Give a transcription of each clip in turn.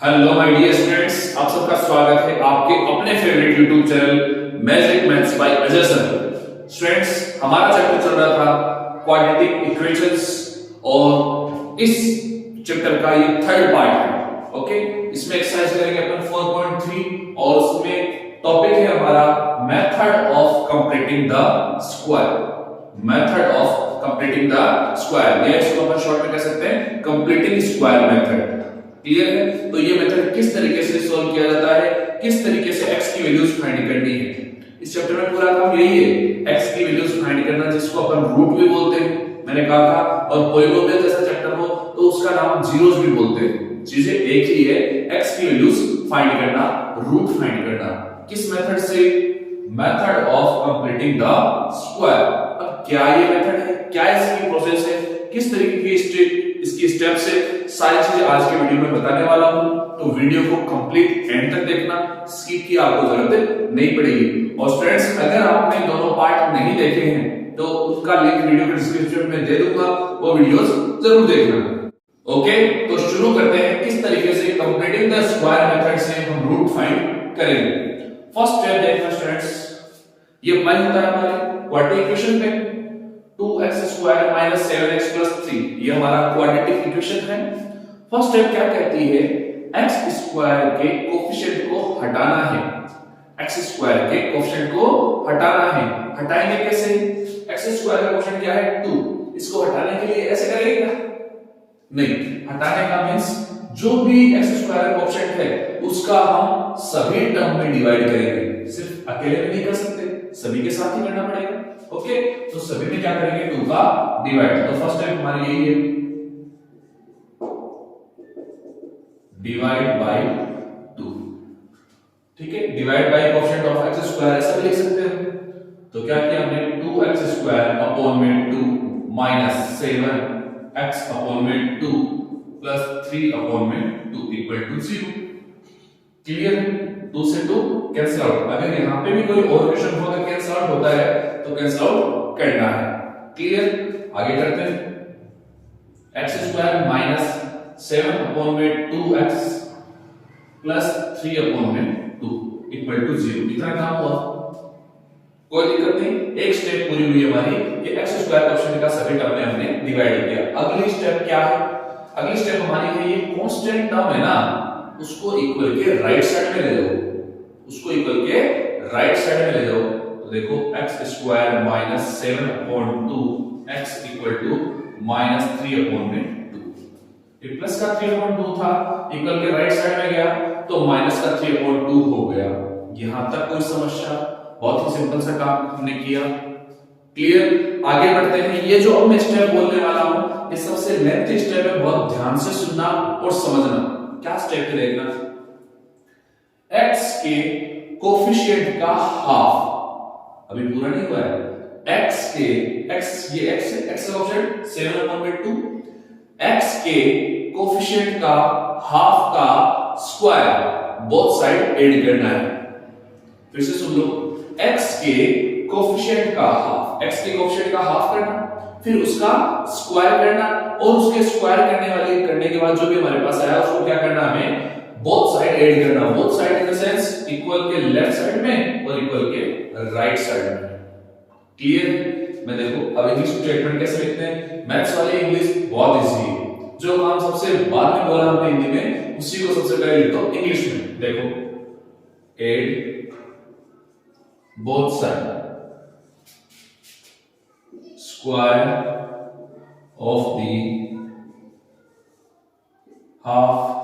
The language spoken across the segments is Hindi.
हेलो माय डियर स्टूडेंट्स, आप सबका स्वागत है आपके अपने favourite YouTube channel magic maths by Ajay sir. Students, हमारा चैप्टर चल रहा था क्वाड्रेटिक इक्वेशंस और इस चैप्टर का ये थर्ड पार्ट है। ओके, इसमें एक्सरसाइज करेंगे अपन 4.3 और उसमें टॉपिक है हमारा method of completing the square. Method of completing the square, या इसको अपन शॉर्ट में कह सकते हैं कंप्लीटिंग स्क्वायर मेथड। क्लियर है? तो ये मेथड किस तरीके से सॉल्व किया जाता है, किस तरीके से x की वैल्यूज फाइंड करनी है, इस चैप्टर में पूरा काम यही है, x की वैल्यूज फाइंड करना, जिसको अपन रूट भी बोलते हैं, मैंने कहा था। और पॉलिनोमियल जैसा चैप्टर हो तो उसका नाम जीरोस भी बोलते हैं। चीजें एक ही है, x की वैल्यूज फाइंड करना, रूट फाइंड करना। किस मेथड से? Method of completing the square. अब क्या ये मेथड है, क्या इसकी प्रोसेस है, किस तरीके की इसकी स्टेप से, सारी चीजें आज के वीडियो में बताने वाला हूं। तो वीडियो को कंप्लीट एंड तक देखना, स्किप की आपको जरूरत नहीं पड़ेगी। और स्टूडेंट्स, अगर आपने दोनों पार्ट नहीं देखे हैं तो उसका लिंक वीडियो के डिस्क्रिप्शन में दे दूंगा, वो वीडियोस जरूर देखना। ओके, तो शुरू करते हैं किस तरीके से कंप्लीटिंग द स्क्वायर मेथड से हम रूट फाइंड करेंगे। फर्स्ट स्टेप देखना स्टूडेंट्स, ये अप्लाई होता है हमारे क्वाड्रेटिक इक्वेशन पे। 2x square minus 7x plus 3, ये हमारा क्वाड्रेटिक इक्वेशन है। फर्स्ट स्टेप क्या कहती है, x स्क्वायर के कोफिशिएंट को हटाना है। x स्क्वायर के कोफिशिएंट को हटाना है। हटाएंगे कैसे? x स्क्वायर का कोफिशिएंट क्या है 2, इसको हटाने के लिए ऐसे करेंगे नहीं, हटाने का मींस जो भी x स्क्वायर का कोफिशिएंट है उसका हम सभी टर्म में डिवाइड करेंगे। सिर्फ अकेले में नहीं कर सकते, सभी के साथ ही करना पड़ेगा। ओके, तो सभी में क्या करेंगे 2 का डिवाइड। तो फर्स्ट स्टेप हमारी यही है, डिवाइड बाय 2। ठीक है, divide by coefficient of x square ऐसा भी लिख सकते हैं। तो क्या किया हमने, 2x स्क्वायर अपॉन में 2 माइनस 7x अपॉन में 2 प्लस 3 अपॉन में 2 इक्वल टू 0। क्लियर? 2 से 2 कैंसिल आउट। अगर यहां पे भी कोई और क्वेश्चन हो अगर कैंसिल आउट होता है तो कैंसिल आउट करना है। क्लियर? आगे करते हैं, x स्क्वायर माइनस 7 अपॉन में 2x प्लस 3 अपॉन में 2 इक्वल टू 0। इतना काम हुआ, कोई दिक्कत नहीं, एक स्टेप पूरी हुई हमारी। ये x स्क्वायर क्वेश्चन का सभी टर्म में हमने डिवाइड किया। अगली स्टेप क्या है? अगली स्टेप हमारी है, ये कांस्टेंट टर्म है ना, उसको इक्वल के राइट साइड में ले लो, उसको इक्वल के राइट साइड में ले लो। तो देखो x square minus 7 upon 2 x equal to minus 3 upon में 2। ये प्लस का 3 अपॉन 2 था, इक्वल के राइट साइड में गया तो माइनस का 3 अपॉन 2 हो गया। यहां तक कोई समस्या? बहुत ही सिंपल सा काम हमने किया। क्लियर? आगे बढ़ते हैं। ये जो अब मैं स्टेप बोलने वाला हूं, ये सबसे लेंथी स्टेप है, बहुत ध्यान से सुनना और समझना। क्या स्टेप है देखना, x के कोफिशिएंट का हाफ, अभी पूरा नहीं हुआ है, x के x, ये x है, x का कोफिशिएंट 7 अपॉन में 2, x के कोफिशिएंट का हाफ का स्क्वायर बोथ साइड ऐड करना है। फिर से सुन लो, x के कोफिशिएंट का हाफ, x के कोफिशिएंट का हाफ करना, फिर उसका स्क्वायर करना, और उसके स्क्वायर करने के बाद जो भी हमारे पास आया उसको क्या करना, हमें बोथ साइड ऐड करना। Both side in the sense equal के लेफ्ट साइड में और इक्वल के राइट साइड में। क्लियर? मैं देखो अब इंग्लिश स्टेटमेंट कैसे लिखते हैं, मैथ्स वाले इंग्लिश बहुत इजी है, जो काम सबसे बाद में बोला हमने हिंदी में उसी को सबसे पहले लिखो इंग्लिश में। देखो, add both side square of the half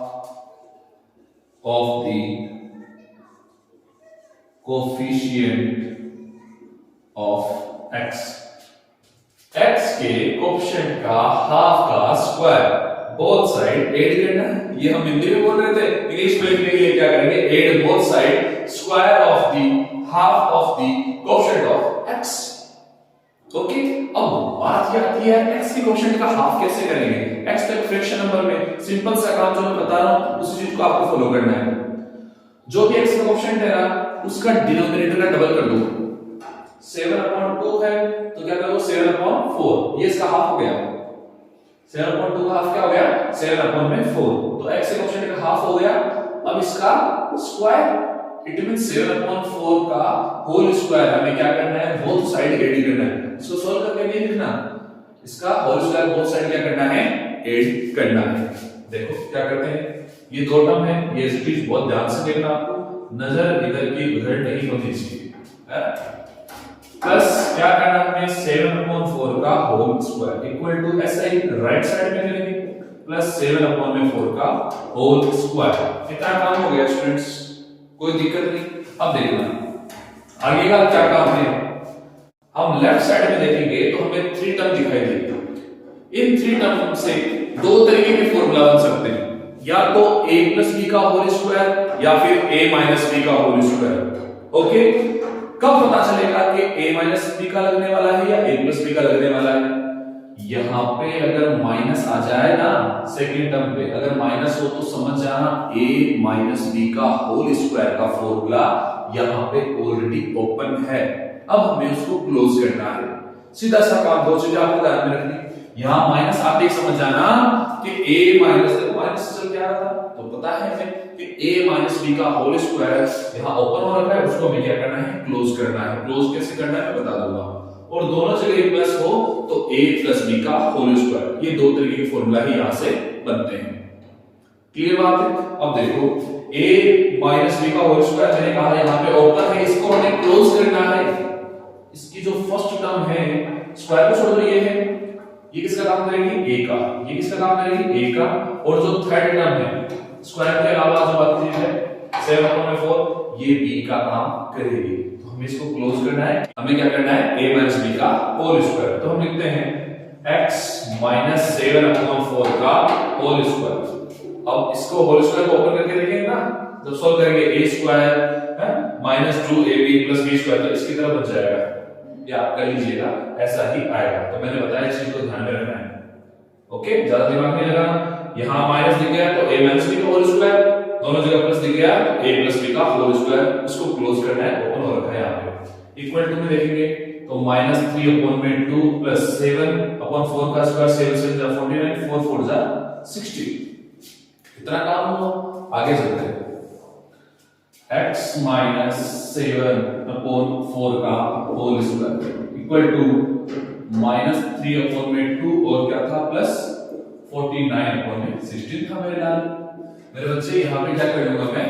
of the coefficient of x, x के कोफिशिएंट का हाफ का स्क्वायर बोथ साइड ऐड करना है। ये हम हिंदी में बोल रहे थे, इंग्लिश में लिखने के लिए क्या करेंगे, add both side square of the half of the coefficient of x। Okay, अब बात ये आती है x के कोफिशिएंट का हाफ कैसे करेंगे। x तो एक फ्रैक्शन नंबर में, सिंपल सा काम जो मैं बता रहा हूं उसी चीज को आपको फॉलो करना है। जो भी x का कोफिशिएंट है ना, उसका डिनोमिनेटर का डबल कर दो। 7 अपॉन 2 है तो क्या करो 7 अपॉन 4, ये इसका हाफ हो गया। 7/2 का हाफ क्या हो गया 7/4, तो x के कोएफिशिएंट का हाफ हो गया। अब इसका स्क्वायर, इट मींस 7/4 का होल स्क्वायर हमें क्या करना है, बोथ साइड ऐड करना है। इसको सॉल्व करके नहीं लिखना, इसका होल स्क्वायर बोथ साइड क्या करना है, ऐड करना है। देखो क्या करते हैं, ये दो टर्म है, ये चीज बहुत ध्यान से देखना, आपको नजर इधर की उधर नहीं होनी चाहिए, है। प्लस क्या करना है, 7/4 का होल स्क्वायर इक्वल टू ऐसा ही राइट साइड में करेंगे, प्लस 7/4 का होल स्क्वायर। इतना काम हो गया स्टूडेंट्स, कोई दिक्कत नहीं। अब देखना आगे का क्या काम है, हम लेफ्ट साइड में देखेंगे तो हमें 3 टर्म दिखाई देगी। इन 3 टर्म से दो तरीके के फॉर्मूला बन सकते हैं, या तो a + b का होल स्क्वायर या फिर a - b का होल स्क्वायर। ओके, कब पता चलेगा कि a - b का लगने वाला है या a + b का लगने वाला है, यहां पे अगर माइनस आ जाए ना, सेकंड टर्म पे अगर माइनस हो तो समझ जाना a - b का होल स्क्वायर का फॉर्मूला यहां पे ऑलरेडी ओपन है। अब हमें उसको क्लोज करना है, सीधा सा काम। दो चीजें आपको ध्यान में रखनी, यहां माइनस आते ही समझ जाना कि a माइनस, देखो माइनस से चल के आ रहा था तो पता है हमें कि a - b का होल स्क्वायर यहां ओपन हो रखा है, उसको हमें क्या करना है, क्लोज करना है। क्लोज कैसे करना है मैं बता दूंगा, और दोनों जगह प्लस हो तो a + b का होल स्क्वायर, ये दो तरीके के फॉर्मूला ही यहां से बनते हैं। क्लियर बात है। अब देखो a - b का होल स्क्वायर मैंने कहा यहां पे ओपन है, इसको हमें क्लोज करना है। इसकी जो फर्स्ट टर्म है स्क्वायर को छोड़ दो, ये है, ये किसका काम करेगी, a का, ये किसका काम करेगी, a का, और जो थर्ड टर्म है स्क्वायर के अलावा जो बात है 7/4, ये b का काम करेगी। तो हमें इसको क्लोज करना है, हमें क्या करना है, a - b का होल स्क्वायर। तो हम लिखते हैं x - 7/4 का होल स्क्वायर। अब इसको होल स्क्वायर को ओपन करके देखेंगे ना, जब सॉल्व करेंगे a² है -2ab + b², तो इसकी तरह बन जाएगा, या आप कर लीजिएगा ऐसा ही आएगा। तो मैंने बताया इस चीज को ध्यान में रखना है। ओके, ज्यादा दिमाग नहीं लगाना। यहां माइनस दिख गया तो a - b का होल स्क्वायर, दोनों जगह प्लस दिख गया तो a + b का होल स्क्वायर, उसको क्लोज करना है, ओपन हो रखा है यहां पे। इक्वल टू में देखेंगे तो -3/2 + 7/4 का स्क्वायर, 7 से 49, 4 4 जा 60। इतना काम हो, आगे चलते हैं। x - 7/4 का होल स्क्वायर इक्वल टू -3/2 और क्या था प्लस 49/16 था मेरे लाल। मेरे बच्चे यहाँ पे क्या कर लूंगा मैं,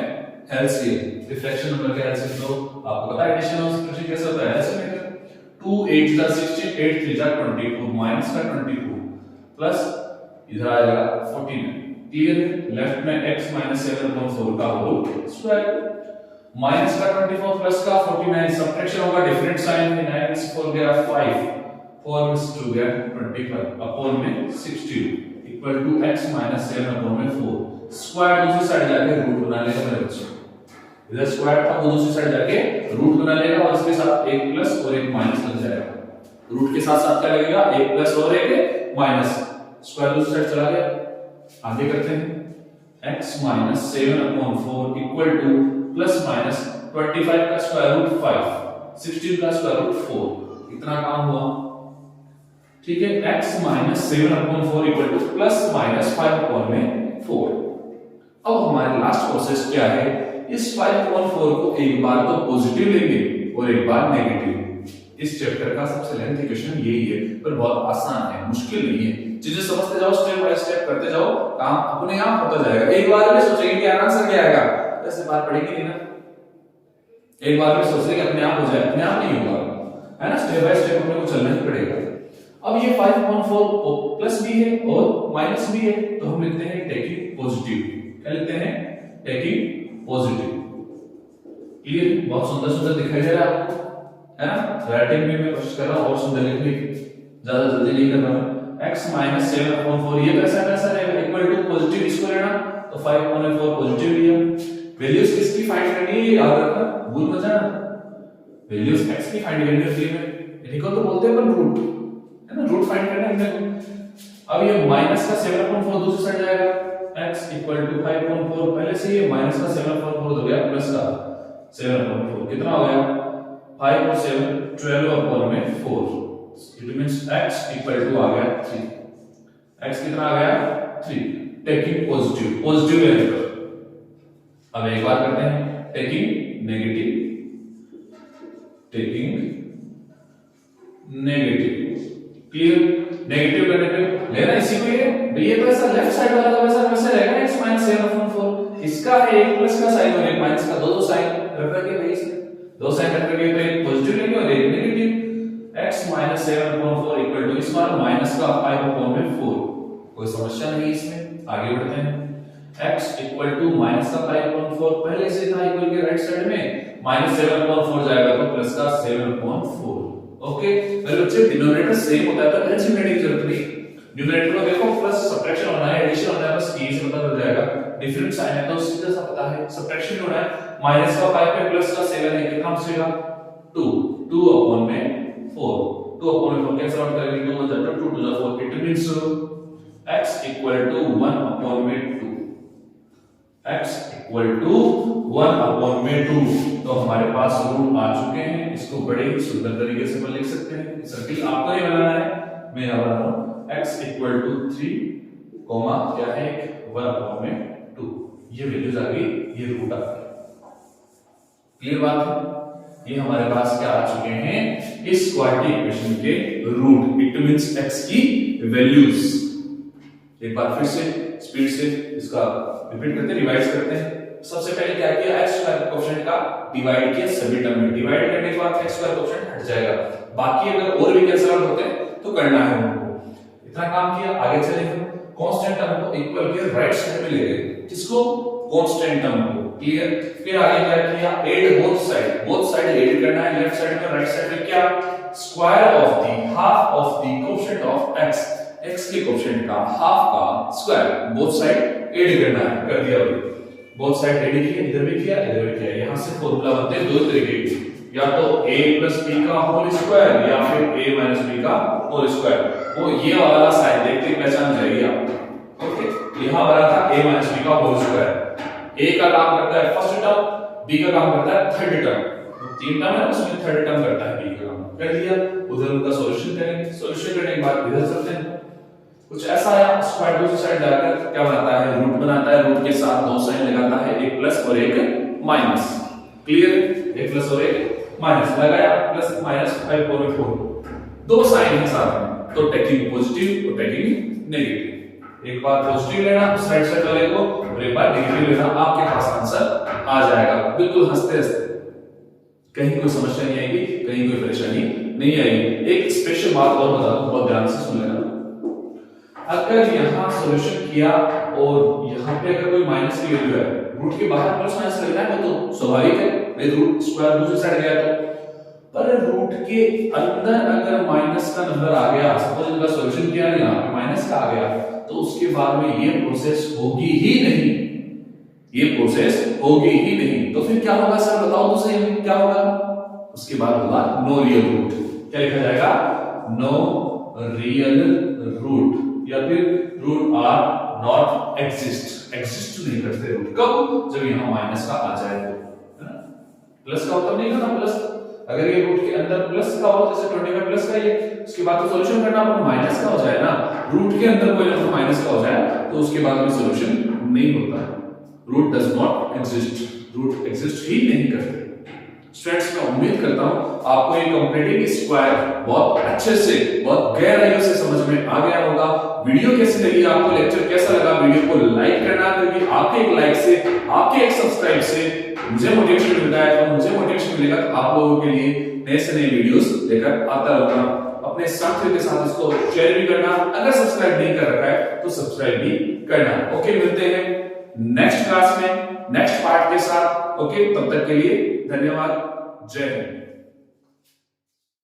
एलसीएम, रिफ्रैक्शन नंबर का एलसीएम। तो आपको पता है एडिशन और सब्ट्रैक्शन कैसे होता है, ऐसे में 2 8 जा 16, 8 3 जा 24, माइनस का 24 प्लस इधर आ जाएगा 49। क्लियर है, लेफ्ट में x - 7/4 का होल स्क्वायर, माइनस का 24 प्लस का 49, सब्ट्रैक्शन होगा, डिफरेंट साइन है, 9 से 4 गया 5, 4 में से 2 गया 25 अपॉन में 60 इक्वल टू x - 7/4 स्क्वायर। दूसरी साइड जाके रूट बना लेगा मेरे बच्चे, इधर स्क्वायर था वो दूसरी साइड जाके रूट बना लेगा, और इसके साथ एक प्लस और एक माइनस लग जाएगा। रूट के साथ साथ क्या लगेगा, एक प्लस और एक माइनस, स्क्वायर दूसरी साइड चला गया। आगे करते हैं x - 7/4 equal two plus minus 25 का स्क्वायर रूट 5, 16 का स्क्वायर रूट 4। इतना काम हुआ, ठीक है। x - 7/4 equal two plus minus 5/4। अब हमारे लास्ट प्रोसेस क्या है, इस 5/4 को एक बार तो पॉजिटिव लेंगे और एक बार नेगेटिव। इस चैप्टर का सबसे लेंथी क्वेश्चन यही है, पर बहुत आसान है, मुश्किल नहीं है। चीजें समझते जाओ, स्टेप बाय स्टेप करते जाओ, काम अपने आप होता जाएगा। एक बार में सोचेंगे कि आंसर क्या आएगा, ऐसे बात पड़ेगी नहीं ना, एक बार में सोचेंगे अपने आप हो जाए, अपने आप नहीं होगा, है ना। स्टेप बाय स्टेप अपने को चलना ही पड़ेगा। अब ये 5/4 प्लस भी है और माइनस भी है, तो हम लिखते हैं टेकिंग पॉजिटिव। क्या लिखते हैं, टेकिंग पॉजिटिव। क्लियर, बहुत सुंदर सुंदर दिखाई दे रहा है आपको, है ना। राइटिंग में मैं कोशिश कर रहा हूं और सुंदर लिखने की, ज्यादा जल्दी नहीं कर रहा हूं। x - 7/4 ये कैसा रहेगा, इक्वल टू पॉजिटिव, इसको लेना तो 5/4 पॉजिटिव लिया। वैल्यूज किसकी फाइंड करनी है, याद रखना, भूल मत जाना। वैल्यूज x की फाइंड करनी होती है, इनको तो बोलते हैं अपन रूट, है ना, रूट फाइंड करना है हमने। अब ये माइनस का 7/4 दूसरी साइड जाएगा, x इक्वल टू 5/4, पहले से ये माइनस का 7/4 हो गया, प्लस का 7/4 कितना हो गया, 5 और 7 12/4 it means x equal to आ गया 3। x कितना आ गया 3, टेकिंग पॉजिटिव वैल्यू पर। अब एक बार करते हैं, टेकिंग नेगेटिव क्लियर। नेगेटिव करने पे लेना इसी को, ये तो ऐसा लेफ्ट साइड वाला तो वैसा वैसे रहेगा x - 7/4, इसका है एक प्लस का साइन और एक माइनस का, दो साइन रख रखे भाई, इसमें दो साइन रख रखे, तो एक पॉजिटिव लेंगे और एक नेगेटिव। x - 7/4 इक्वल टू इस बार माइनस का 5/4, कोई समस्या नहीं इसमें। आगे बढ़ते हैं, x इक्वल टू माइनस का 5/4 पहले से था इक्वल के राइट साइड में, -7/4 जाएगा तो प्लस का 7/4। ओके, पहले बच्चे डिनोमिनेटर सेम होता है तो एलसीएम लेने की जरूरत नहीं। न्यूमरेटर में देखो प्लस सब्ट्रैक्शन होना है, एडिशन होना है, बस ई से पता चल जाएगा। डिफरेंट साइन है तो सीधा सा पता है, सब्ट्रैक्शन होना है, माइनस का 5 पे प्लस का 7 है, कितना बचेगा 2, 2/4 कैंसिल आउट करेंगे, 2 * 2 2 * 4, it means x equal to 1/2, x equal to 1/2। तो हमारे पास रूट आ चुके हैं, इसको बड़े ही सुंदर तरीके से हम लिख सकते हैं। सर्किल आपको ही बनाना है, मैं यहां बना रहा हूं, x इक्वल टू 3, क्या है 1/2, ये वैल्यूज आ गई, ये रूट आ गया। क्लियर बात है, ये हमारे पास क्या आ चुके हैं, इस क्वाड्रेटिक इक्वेशन के रूट, इट मींस x की वैल्यूज। एक बार फिर से स्पीड से इसका रिपीट करते हैं, रिवाइज करते हैं। सबसे पहले क्या किया, x स्क्वायर कोएफिशिएंट का डिवाइड किया सभी टर्म में, डिवाइड करने के बाद x स्क्वायर कोएफिशिएंट हट जाएगा, बाकी अगर और भी कैंसिल आउट होते हैं तो करना है उनको। इतना काम किया, आगे चले हम कांस्टेंट टर्म को इक्वल के राइट साइड में ले गए, किसको, कांस्टेंट टर्म को। क्लियर, फिर आगे क्या किया, ऐड बोथ साइड ऐड करना है, लेफ्ट साइड में राइट साइड में क्या, square of the half of the coefficient of x के कोएफिशिएंट का हाफ का स्क्वायर, बोथ साइड ऐड करना है, कर दिया भाई, बोथ साइड ऐड किया, इधर भी किया इधर भी किया। यहां से फार्मूला बनते हैं दो तरीके के, या तो a + b का होल स्क्वायर या फिर a - b का होल स्क्वायर। वो ये वाला साइन देखते पहचान जाएगी आपको। ओके, यहां बना था a - b का होल स्क्वायर, a का काम करता है फर्स्ट टर्म, b का काम करता है थर्ड टर्म, तीन टर्म है उसमें थर्ड टर्म करता है b का काम। कर दिया, उधर उनका सॉल्यूशन करेंगे, सॉल्यूशन करने के बाद इधर चलते हैं, कुछ ऐसा आया, स्क्वायर दूसरी साइड जाकर क्या बनाता है, रूट बनाता है, रूट के साथ दो साइन लगाता है, एक प्लस और एक माइनस। क्लियर, एक प्लस और एक माइनस लगाया, प्लस माइनस 5/4, दो साइन है साथ में, तो टेकिंग पॉजिटिव और टेकिंग नेगेटिव। एक बार पॉजिटिव लेना उस राइट साइड वाले को और एक बार नेगेटिव लेना, आपके पास आंसर आ जाएगा बिल्कुल हंसते हंसते, कहीं कोई समस्या नहीं आएगी, कहीं कोई परेशानी नहीं आएगी। एक स्पेशल बात और बता दूं, बहुत ध्यान से सुन लेना, अगर यहां सॉल्यूशन किया और यहां पे अगर कोई माइनस की वैल्यू है, रूट के बाहर प्लस माइनस लगना है तो स्वाभाविक है, भाई रूट स्क्वायर दूसरी साइड गया तो, पर रूट के अंदर अगर माइनस का नंबर आ गया, सपोज इनका सॉल्यूशन किया यहां पे माइनस का आ गया, तो उसके बाद में ये प्रोसेस होगी ही नहीं, ये प्रोसेस होगी ही नहीं। तो फिर क्या होगा सर बताओ तो सही, क्या होगा, उसके बाद होगा नो रियल रूट। क्या लिखा जाएगा, नो रियल रूट, या फिर root are not exist, exist नहीं करते रूट। कब, जब यहां माइनस का आ जाए तो, है ना, प्लस का होता नहीं ना, प्लस अगर ये रूट के अंदर प्लस का हो, जैसे 25 प्लस का ये, उसके बाद तो सॉल्यूशन करना पर माइनस का हो जाए ना, रूट के अंदर कोई नंबर माइनस का हो जाए तो उसके बाद में सॉल्यूशन नहीं होता है। Root does not exist, root exist ही नहीं करते। स्टूडेंट्स मैं उम्मीद करता हूं आपको ये कंप्लीटिंग स्क्वायर बहुत अच्छे से, बहुत गहराइयों से समझ में आ गया होगा। वीडियो कैसी लगी आपको, लेक्चर कैसा लगा, वीडियो को लाइक करना, क्योंकि आपके एक लाइक से, आपके एक सब्सक्राइब से मुझे मोटिवेशन मिलता है, तो मुझे मोटिवेशन मिलेगा तो आप लोगों के लिए नए से नए वीडियोस लेकर आता रहूंगा। अपने साथियों के साथ इसको शेयर भी करना, अगर सब्सक्राइब नहीं कर रखा है तो सब्सक्राइब भी करना। ओके, मिलते हैं नेक्स्ट क्लास में नेक्स्ट पार्ट के साथ। ओके, तब तक के लिए धन्यवाद, जय हिंद।